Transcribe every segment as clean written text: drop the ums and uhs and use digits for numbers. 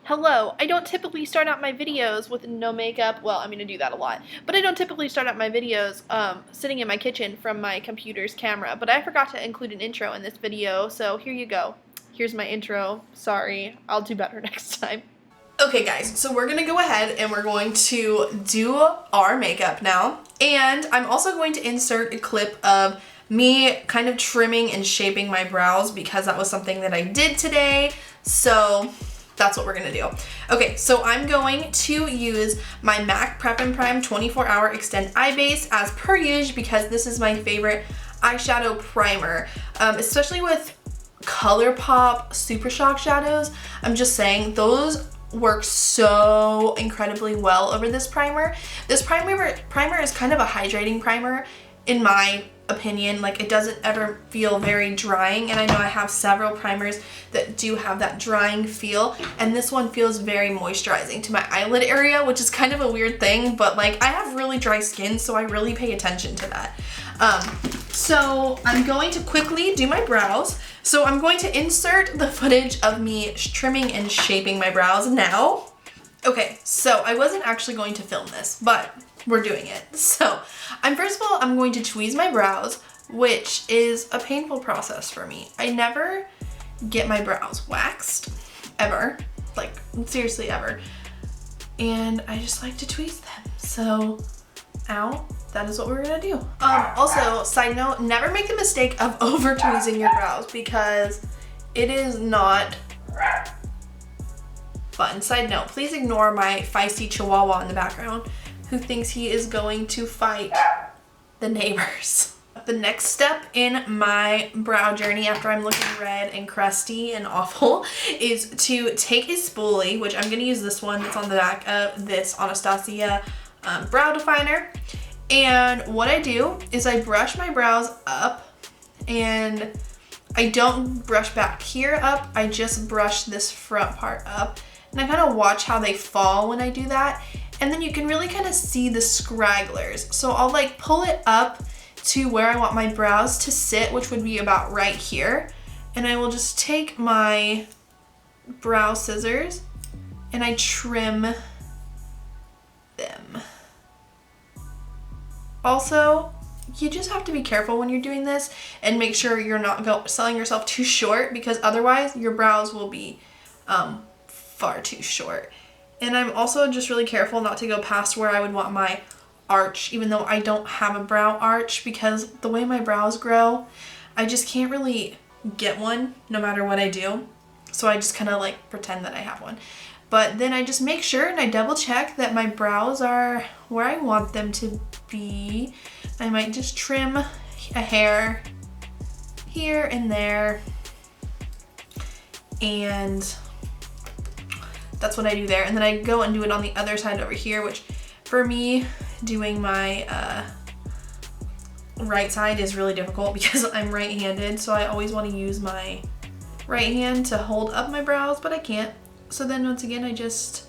Hello, I don't typically start out my videos with no makeup. Well, I'm going to do that a lot. But I don't typically start out my videos sitting in my kitchen from my computer's camera. But I forgot to include an intro in this video, so here you go. Here's my intro. Sorry, I'll do better next time. Okay guys, so we're gonna go ahead and we're going to do our makeup now. And I'm also going to insert a clip of me kind of trimming and shaping my brows because that was something that I did today. So that's what we're gonna do. Okay, so I'm going to use my MAC Prep and Prime 24-Hour Extend Eye Base as per usual because this is my favorite eyeshadow primer, especially with ColourPop Super Shock shadows. I'm just saying, those work so incredibly well over this primer. This primer is kind of a hydrating primer in my opinion. Like, it doesn't ever feel very drying, and I know I have several primers that do have that drying feel, and this one feels very moisturizing to my eyelid area, which is kind of a weird thing, but like I have really dry skin, so I really pay attention to that. So I'm going to quickly do my brows. So I'm going to insert the footage of me trimming and shaping my brows now. Okay, so I wasn't actually going to film this, but we're doing it. So first of all, I'm going to tweeze my brows, which is a painful process for me. I never get my brows waxed, ever. Like, seriously, ever. And I just like to tweeze them. So, ow. That is what we're gonna do. Also, side note, never make the mistake of over tweezing your brows because it is not fun. Side note, please ignore my feisty chihuahua in the background who thinks he is going to fight the neighbors. The next step in my brow journey after I'm looking red and crusty and awful is to take a spoolie, which I'm gonna use this one that's on the back of this Anastasia brow definer. And what I do is I brush my brows up, and I don't brush back here up, I just brush this front part up. And I kind of watch how they fall when I do that. And then you can really kind of see the scragglers. So I'll like pull it up to where I want my brows to sit, which would be about right here. And I will just take my brow scissors and I trim them. Also, you just have to be careful when you're doing this and make sure you're not selling yourself too short, because otherwise your brows will be far too short. And I'm also just really careful not to go past where I would want my arch, even though I don't have a brow arch, because the way my brows grow, I just can't really get one no matter what I do. So I just kind of like pretend that I have one. But then I just make sure and I double check that my brows are where I want them to be. I might just trim a hair here and there. And that's what I do there. And then I go and do it on the other side over here, which for me, doing my right side is really difficult because I'm right-handed. So I always want to use my right hand to hold up my brows, but I can't. So then once again, I just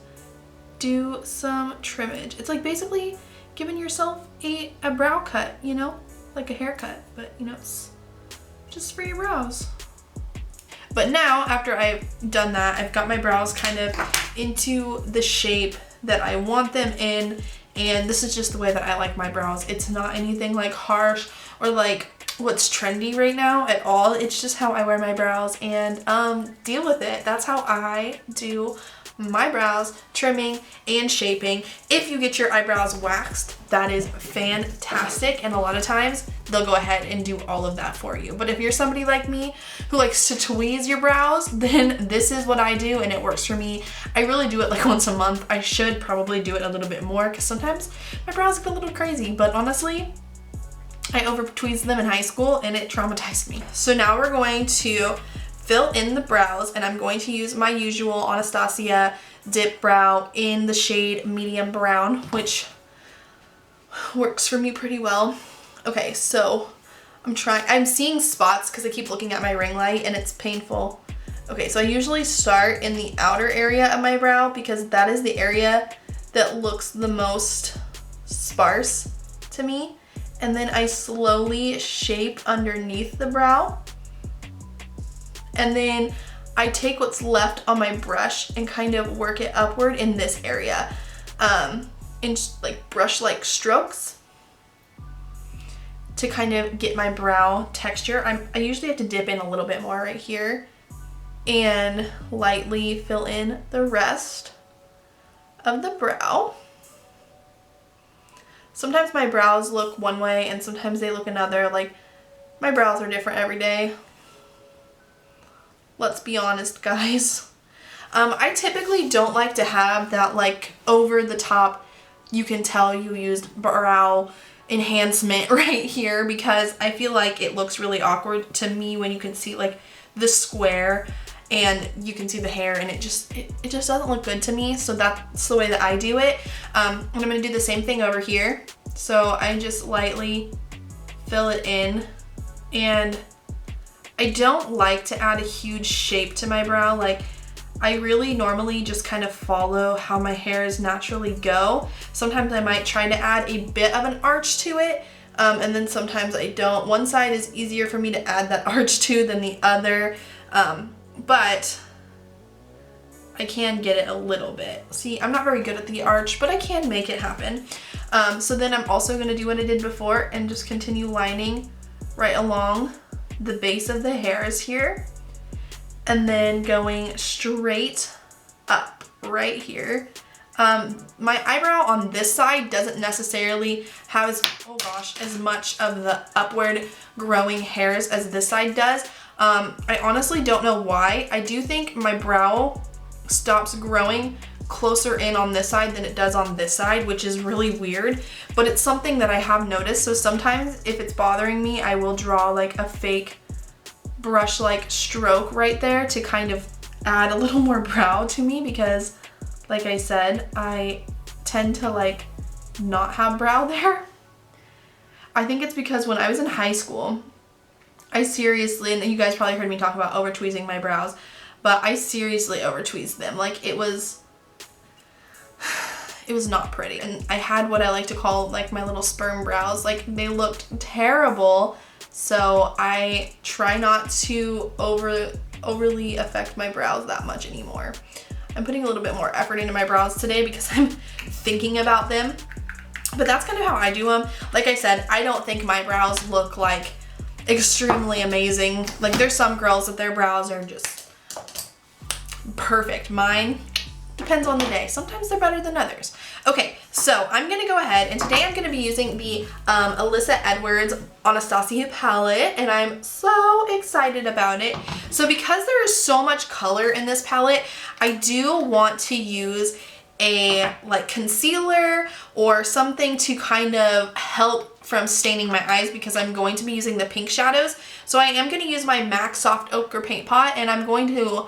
do some trimmage. It's like basically giving yourself a brow cut, you know, like a haircut, but you know, it's just for your brows. But now, after I've done that, I've got my brows kind of into the shape that I want them in, and this is just the way that I like my brows. It's not anything like harsh or like what's trendy right now at all. It's just how I wear my brows, and deal with it. That's how I do my brows, trimming and shaping. If you get your eyebrows waxed, that is fantastic, and a lot of times they'll go ahead and do all of that for you. But if you're somebody like me who likes to tweeze your brows, then this is what I do and it works for me. I really do it like once a month. I should probably do it a little bit more because sometimes my brows get a little crazy, but honestly, I over tweezed them in high school and it traumatized me. So now we're going to fill in the brows, and I'm going to use my usual Anastasia dip brow in the shade medium brown, which works for me pretty well. Okay, so I'm seeing spots because I keep looking at my ring light and it's painful. Okay, so I usually start in the outer area of my brow because that is the area that looks the most sparse to me. And then I slowly shape underneath the brow. And then I take what's left on my brush and kind of work it upward in this area, in like brush-like strokes to kind of get my brow texture. I usually have to dip in a little bit more right here and lightly fill in the rest of the brow. Sometimes my brows look one way and sometimes they look another. Like, my brows are different every day. Let's be honest, guys. I typically don't like to have that like over the top, you can tell you used brow enhancement right here, because I feel like it looks really awkward to me when you can see like the square and you can see the hair, and it just doesn't look good to me. So that's the way that I do it. And I'm gonna do the same thing over here. So I just lightly fill it in, and I don't like to add a huge shape to my brow. Like, I really normally just kind of follow how my hairs naturally go. Sometimes I might try to add a bit of an arch to it, and then sometimes I don't. One side is easier for me to add that arch to than the other, but I can get it a little bit. See, I'm not very good at the arch, but I can make it happen. So then I'm also gonna do what I did before and just continue lining right along the base of the hairs here, and then going straight up right here. My eyebrow on this side doesn't necessarily have as much of the upward growing hairs as this side does. I honestly don't know why. I do think my brow stops growing closer in on this side than it does on this side, which is really weird, but it's something that I have noticed. So sometimes if it's bothering me, I will draw like a fake brush-like stroke right there to kind of add a little more brow to me, because like I said, I tend to like not have brow there. I think it's because when I was in high school, I seriously, and you guys probably heard me talk about over tweezing my brows, but I seriously over tweezed them. Like, it was not pretty. And I had what I like to call like my little sperm brows. Like, they looked terrible. So I try not to overly affect my brows that much anymore. I'm putting a little bit more effort into my brows today because I'm thinking about them. But that's kind of how I do them. Like I said, I don't think my brows look like extremely amazing. Like, there's some girls that their brows are just perfect. Mine depends on the day. Sometimes they're better than others. Okay, so I'm gonna go ahead, and today I'm gonna be using the Alyssa Edwards Anastasia palette, and I'm so excited about it. So because there is so much color in this palette, I do want to use a like concealer or something to kind of help from staining my eyes, because I'm going to be using the pink shadows. So I am going to use my MAC Soft Ochre Paint Pot, and I'm going to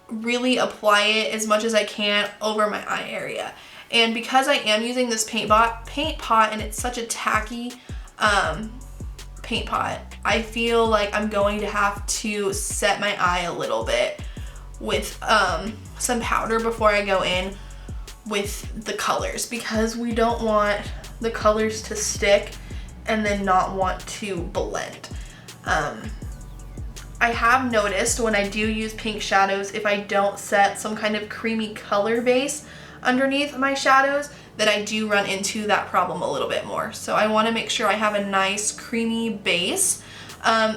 really apply it as much as I can over my eye area. And because I am using this paint pot and it's such a tacky paint pot, I feel like I'm going to have to set my eye a little bit with some powder before I go in with the colors, because we don't want the colors to stick and then not want to blend. I have noticed when I do use pink shadows, if I don't set some kind of creamy color base underneath my shadows, that I do run into that problem a little bit more. So I want to make sure I have a nice creamy base.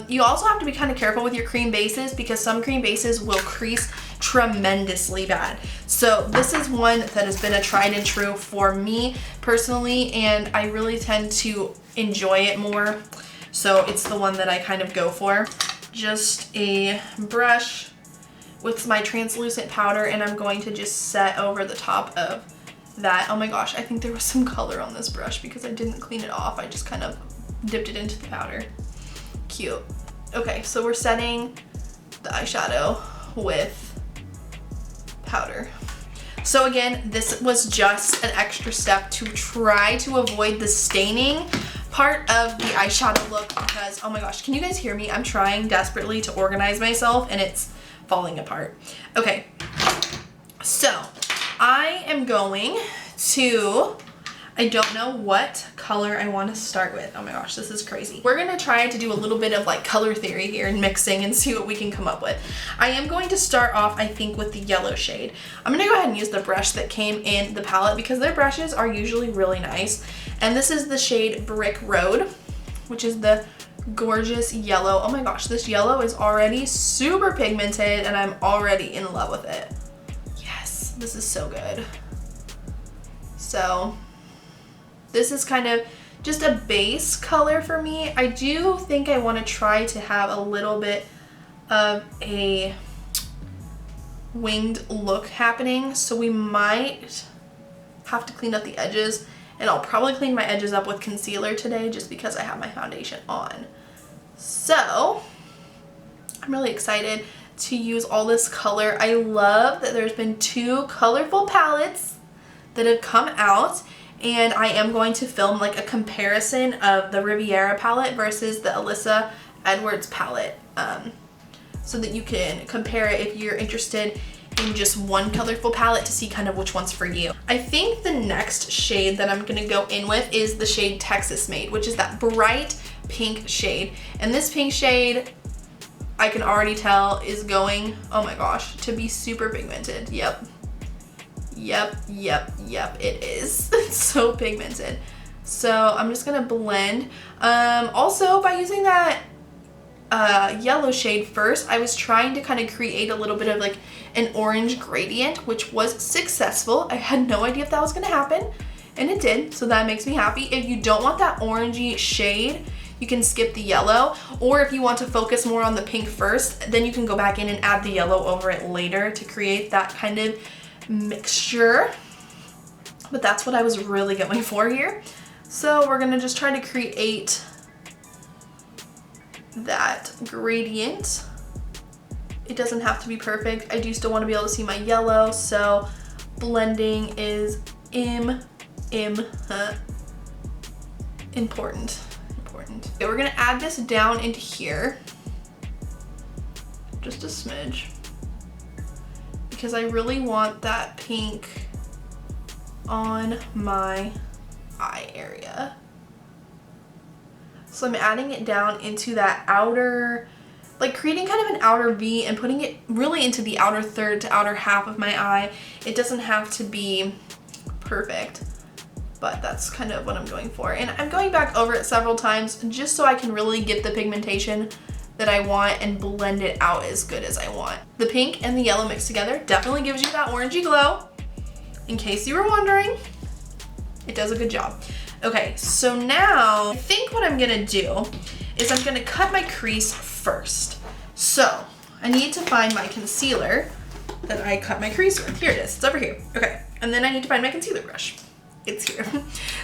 You also have to be kind of careful with your cream bases, because some cream bases will crease tremendously bad. So this is one that has been a tried and true for me personally, and I really tend to enjoy it more. So it's the one that I kind of go for. Just a brush with my translucent powder, and I'm going to just set over the top of that. Oh my gosh, I think there was some color on this brush because I didn't clean it off. I just kind of dipped it into the powder. Cute. Okay, so we're setting the eyeshadow with powder. So again, this was just an extra step to try to avoid the staining part of the eyeshadow look, because oh my gosh, can you guys hear me? I'm trying desperately to organize myself and it's falling apart. Okay, so I am going to, I don't know what color I want to start with. Oh my gosh, this is crazy. We're gonna try to do a little bit of like color theory here and mixing and see what we can come up with. I am going to start off, I think, with the yellow shade. I'm gonna go ahead and use the brush that came in the palette because their brushes are usually really nice. And this is the shade Brick Road, which is the gorgeous yellow. Oh my gosh, this yellow is already super pigmented and I'm already in love with it. Yes, this is so good. So this is kind of just a base color for me. I do think I want to try to have a little bit of a winged look happening. So we might have to clean up the edges, and I'll probably clean my edges up with concealer today just because I have my foundation on. So I'm really excited to use all this color. I love that there's been 2 colorful palettes that have come out, and I am going to film like a comparison of the Riviera palette versus the Alyssa Edwards palette, so that you can compare it if you're interested in just one colorful palette to see kind of which one's for you. I think the next shade that I'm gonna go in with is the shade Texas Made, which is that bright pink shade. And this pink shade, I can already tell is going, oh my gosh, to be super pigmented. Yep, it is. It's so pigmented. So I'm just gonna blend. Also, by using that yellow shade first, I was trying to kind of create a little bit of like an orange gradient, which was successful. I had no idea if that was gonna happen, and it did, so that makes me happy. If you don't want that orangey shade, you can skip the yellow, or if you want to focus more on the pink first, then you can go back in and add the yellow over it later to create that kind of mixture. But that's what I was really going for here. So we're gonna just try to create that gradient. It doesn't have to be perfect. I do still want to be able to see my yellow, so blending is important. Okay, we're gonna add this down into here, just a smidge, because I really want that pink on my eye area. So I'm adding it down into that outer, like creating kind of an outer V and putting it really into the outer third to outer half of my eye. It doesn't have to be perfect, but that's kind of what I'm going for. And I'm going back over it several times just so I can really get the pigmentation that I want and blend it out as good as I want. The pink and the yellow mixed together definitely gives you that orangey glow. In case you were wondering, it does a good job. Okay, so now I think what I'm gonna do is I'm gonna cut my crease first. So I need to find my concealer that I cut my crease with. Here it is, it's over here. Okay, and then I need to find my concealer brush. It's here.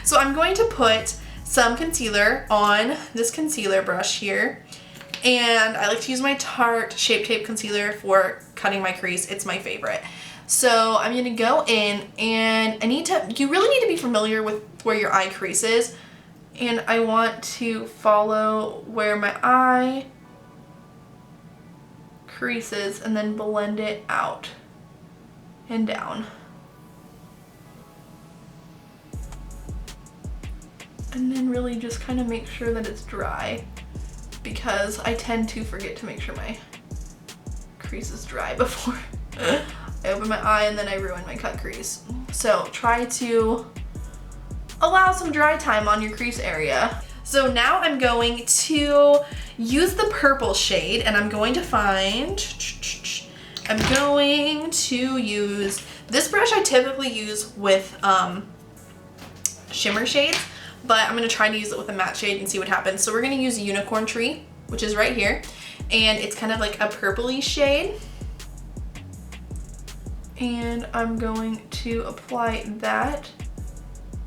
So I'm going to put some concealer on this concealer brush here. And I like to use my Tarte Shape Tape concealer for cutting my crease. It's my favorite. So I'm gonna go in and you really need to be familiar with where your eye crease is. And I want to follow where my eye creases and then blend it out and down. And then really just kind of make sure that it's dry, because I tend to forget to make sure my crease is dry before I open my eye and then I ruin my cut crease. So try to allow some dry time on your crease area. So now I'm going to use the purple shade, and I'm going to use this brush. I typically use with shimmer shades, but I'm gonna try to use it with a matte shade and see what happens. So we're gonna use Unicorn Tree, which is right here, and it's kind of like a purpley shade. And I'm going to apply that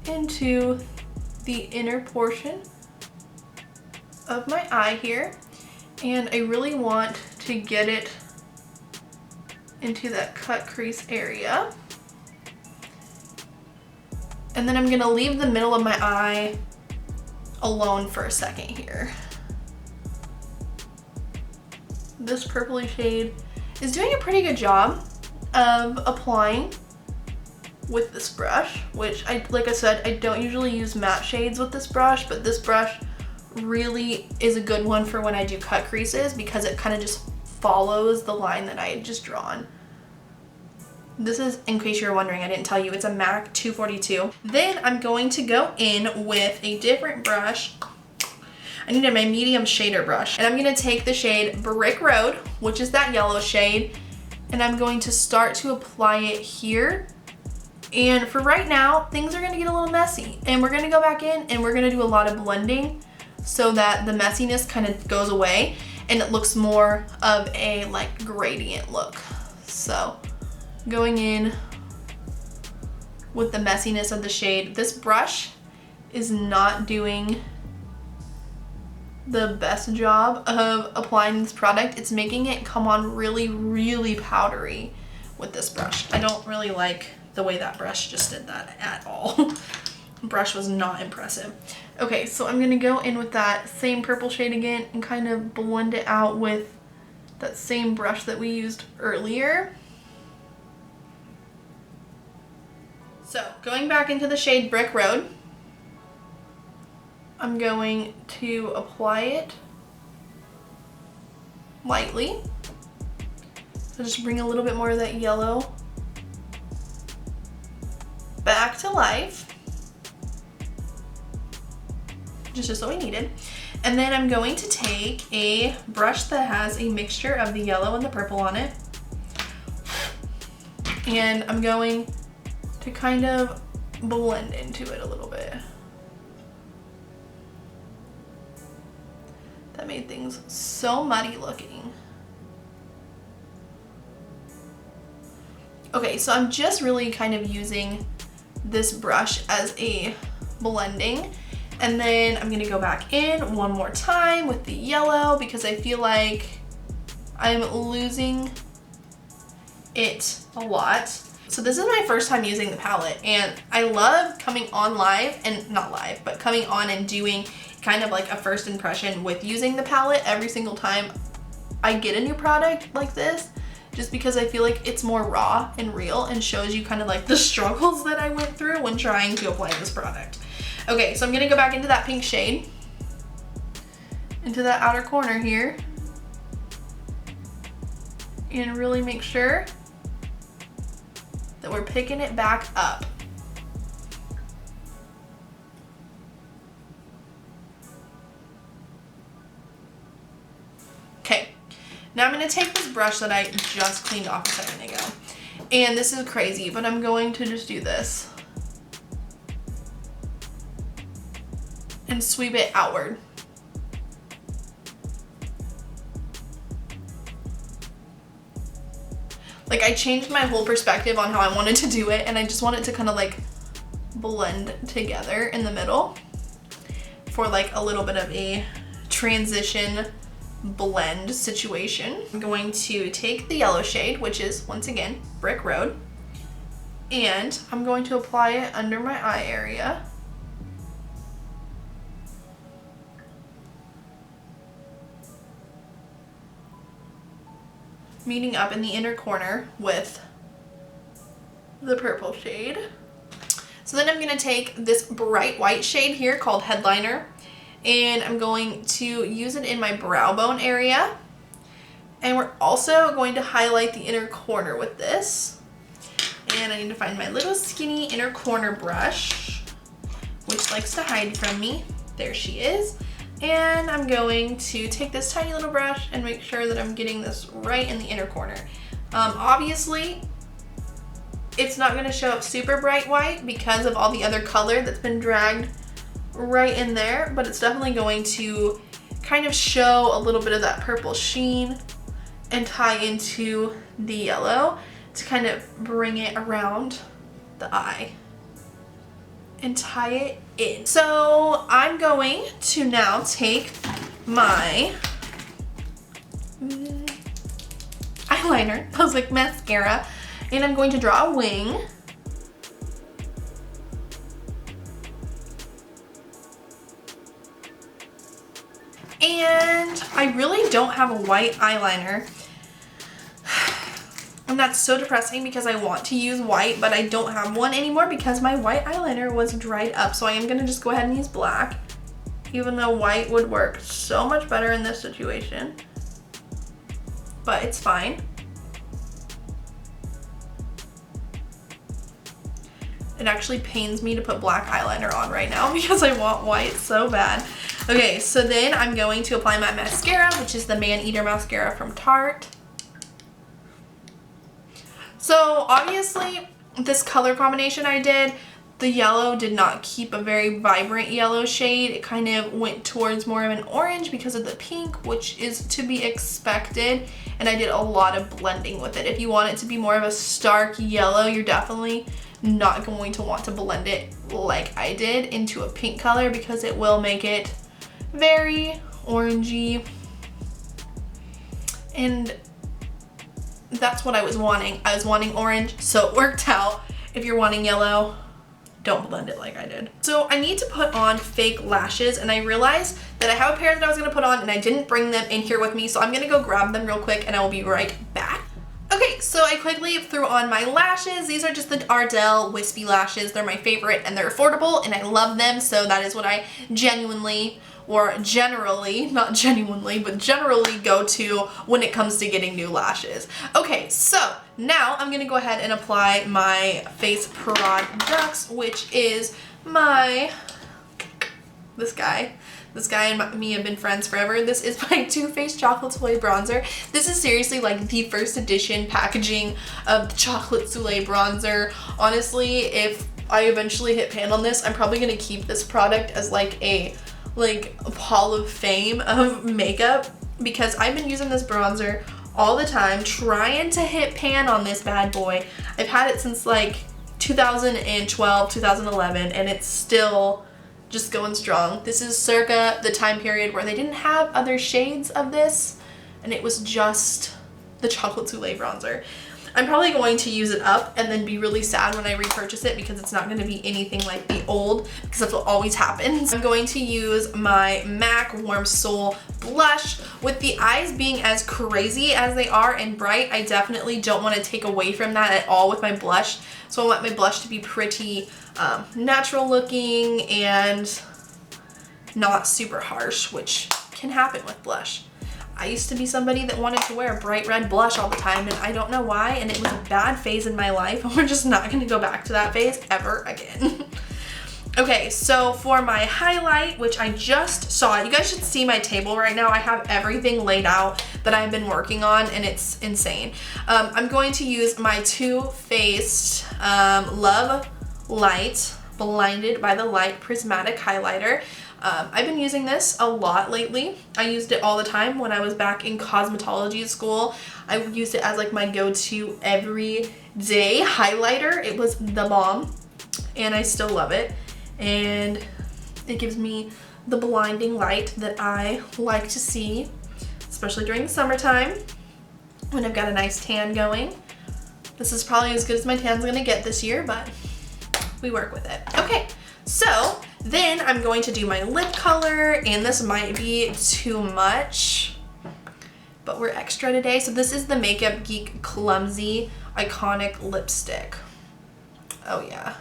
into the inner portion of my eye here. And I really want to get it into that cut crease area. And then I'm gonna leave the middle of my eye alone for a second here. This purpley shade is doing a pretty good job of applying with this brush, which like I said, I don't usually use matte shades with this brush, but this brush really is a good one for when I do cut creases because it kind of just follows the line that I had just drawn. This is, in case you're wondering, I didn't tell you, it's a MAC 242. Then I'm going to go in with a different brush. I needed my medium shader brush, and I'm gonna take the shade Brick Road, which is that yellow shade, and I'm going to start to apply it here. And for right now, things are gonna get a little messy, and we're gonna go back in and we're gonna do a lot of blending so that the messiness kind of goes away and it looks more of a like gradient look. So going in with the messiness of the shade. This brush is not doing the best job of applying this product. It's making it come on really, really powdery with this brush. I don't really like the way that brush just did that at all. Brush was not impressive. Okay, so I'm gonna go in with that same purple shade again and kind of blend it out with that same brush that we used earlier. So going back into the shade Brick Road, I'm going to apply it lightly. So just bring a little bit more of that yellow back to life. Just what we needed. And then I'm going to take a brush that has a mixture of the yellow and the purple on it. And I'm going to kind of blend into it a little bit. That made things so muddy looking. Okay, so I'm just really kind of using this brush as a blending. And then I'm gonna go back in one more time with the yellow because I feel like I'm losing it a lot. So this is my first time using the palette, and I love coming on live, and not live, but coming on and doing kind of like a first impression with using the palette every single time I get a new product like this, just because I feel like it's more raw and real and shows you kind of like the struggles that I went through when trying to apply this product. Okay, so I'm gonna go back into that pink shade, into that outer corner here, and really make sure that we're picking it back up. Okay, now I'm gonna take this brush that I just cleaned off a second ago, and this is crazy, but I'm going to just do this and sweep it outward. Like, I changed my whole perspective on how I wanted to do it, and I just want it to kind of like blend together in the middle for like a little bit of a transition blend situation. I'm going to take the yellow shade, which is once again Brick Road, and I'm going to apply it under my eye area. Meeting up in the inner corner with the purple shade. So then I'm gonna take this bright white shade here called Headliner, and I'm going to use it in my brow bone area. And we're also going to highlight the inner corner with this. And I need to find my little skinny inner corner brush, which likes to hide from me. There she is. And I'm going to take this tiny little brush and make sure that I'm getting this right in the inner corner. Obviously, it's not going to show up super bright white because of all the other color that's been dragged right in there, but it's definitely going to kind of show a little bit of that purple sheen and tie into the yellow to kind of bring it around the eye and tie it in. So I'm going to now take my eyeliner, I was like mascara, and I'm going to draw a wing. And I really don't have a white eyeliner. And that's so depressing because I want to use white, but I don't have one anymore because my white eyeliner was dried up. So I am gonna just go ahead and use black, even though white would work so much better in this situation. But it's fine. It actually pains me to put black eyeliner on right now because I want white so bad. Okay, so then I'm going to apply my mascara, which is the Man Eater mascara from Tarte. So obviously this color combination I did, the yellow did not keep a very vibrant yellow shade. It kind of went towards more of an orange because of the pink, which is to be expected. And I did a lot of blending with it. If you want it to be more of a stark yellow, you're definitely not going to want to blend it like I did into a pink color because it will make it very orangey. And that's what I was wanting. I was wanting orange, so it worked out. If you're wanting yellow, don't blend it like I did. So I need to put on fake lashes, and I realized that I have a pair that I was gonna put on and I didn't bring them in here with me, so I'm gonna go grab them real quick and I will be right back. Okay, so I quickly threw on my lashes. These are just the Ardell wispy lashes. They're my favorite and they're affordable and I love them, so that is what I genuinely, or generally, not genuinely, but generally go to when it comes to getting new lashes. Okay, so now I'm gonna go ahead and apply my face products, which is this guy and me have been friends forever. This is my Too Faced Chocolate Soleil Bronzer. This is seriously like the first edition packaging of the Chocolate Soleil Bronzer. Honestly, if I eventually hit pan on this, I'm probably gonna keep this product as like a hall of fame of makeup because I've been using this bronzer all the time, trying to hit pan on this bad boy. I've had it since like 2012, 2011, and it's still just going strong. This is circa the time period where they didn't have other shades of this, and it was just the Chocolate Soleil Bronzer. I'm probably going to use it up and then be really sad when I repurchase it because it's not going to be anything like the old, because that's what always happens. I'm going to use my MAC Warm Soul blush. With the eyes being as crazy as they are and bright, I definitely don't want to take away from that at all with my blush. So I want my blush to be pretty natural looking and not super harsh, which can happen with blush. I used to be somebody that wanted to wear a bright red blush all the time, and I don't know why, and it was a bad phase in my life, and we're just not gonna go back to that phase ever again. Okay, so for my highlight, which I just saw, you guys should see my table right now. I have everything laid out that I've been working on, and it's insane. I'm going to use my Too Faced Love Light Blinded by the Light Prismatic Highlighter. I've been using this a lot lately. I used it all the time when I was back in cosmetology school. I used it as like my go-to everyday highlighter. It was the bomb, and I still love it. And it gives me the blinding light that I like to see, especially during the summertime when I've got a nice tan going. This is probably as good as my tan's gonna get this year, but we work with it. Okay, so then I'm going to do my lip color, and this might be too much, but we're extra today. So this is the Makeup Geek Clumsy Iconic Lipstick. Oh yeah.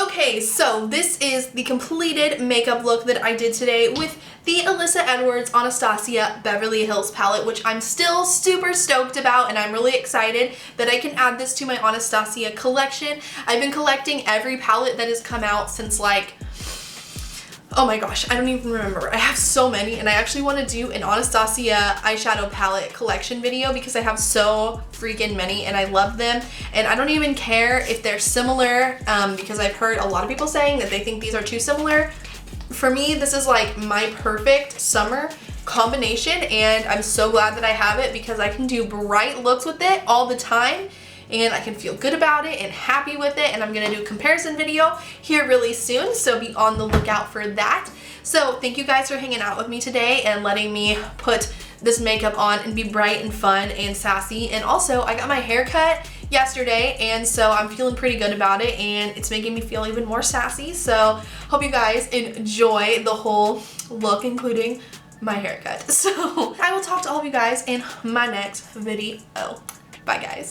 Okay, so this is the completed makeup look that I did today with the Alyssa Edwards Anastasia Beverly Hills palette, which I'm still super stoked about, and I'm really excited that I can add this to my Anastasia collection. I've been collecting every palette that has come out since like, oh my gosh, I don't even remember. I have so many, and I actually want to do an Anastasia eyeshadow palette collection video because I have so freaking many and I love them. And I don't even care if they're similar because I've heard a lot of people saying that they think these are too similar. For me, this is like my perfect summer combination, and I'm so glad that I have it because I can do bright looks with it all the time, and I can feel good about it and happy with it. And I'm gonna do a comparison video here really soon, so be on the lookout for that. So thank you guys for hanging out with me today and letting me put this makeup on and be bright and fun and sassy. And also, I got my hair cut yesterday, and so I'm feeling pretty good about it, and it's making me feel even more sassy. So hope you guys enjoy the whole look, including my haircut. So I will talk to all of you guys in my next video. Bye guys.